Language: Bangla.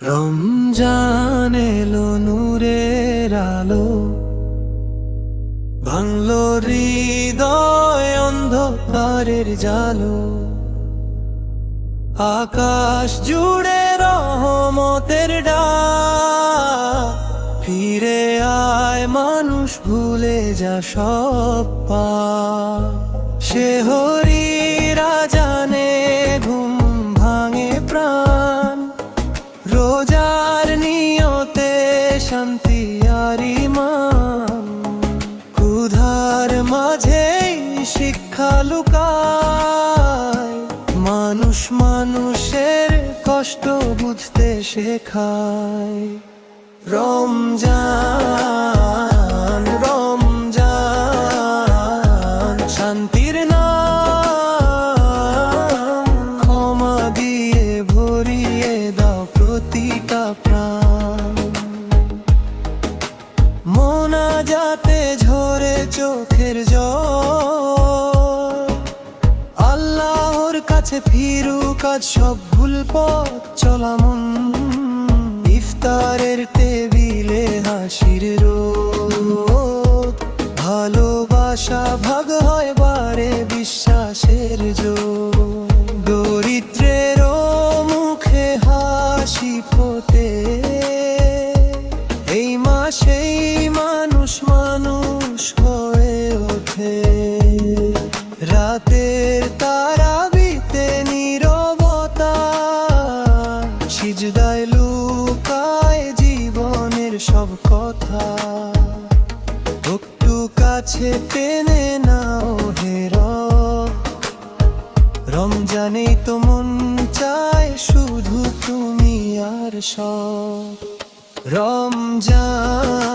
রমজান এলো নূরের আলো, ভাঙলো হৃদয় অন্ধকারের জালো। আকাশ জুড়ে রহমতের ডাক, ফিরে আয় মানুষ, ভুলে যা সব পাপ। সে হরিরা জানে ঘুম ভাঙে প্রাণ, রোজার নিয়তে শান্তি আর ঈমান। ক্ষুধার মাঝেই শিক্ষা লুকায়, মানুষ মানুষের কষ্ট বুঝতে শেখায়। রমজান রমজান শান্তির নাম, ক্ষমা দিয়ে ভরিয়ে দাও প্রতিটা প্রাণ। মোনাজাতে ঝরে চোখের জল, আল্লাহর কাছে ফিরুক আজ সব ভুল পথ চলা মন। ইফতারের টেবিলে হাসির রোদ, ভালোবাসা ভাগ হয় বারে বিশ্বাসের জোর। দরিদ্রেরও মুখে হাসি ফোটে, এই মাসেই মানুষ মানুষ হয়ে ওঠে। রাতের তারাবিতে নীরবতা, সিজদায় লুকায় জীবনের সব কথা। একটু কাছে টেনে নাও হে রব, রমজানেই তো মন চায় শুধু তুমি আর সব। রমজান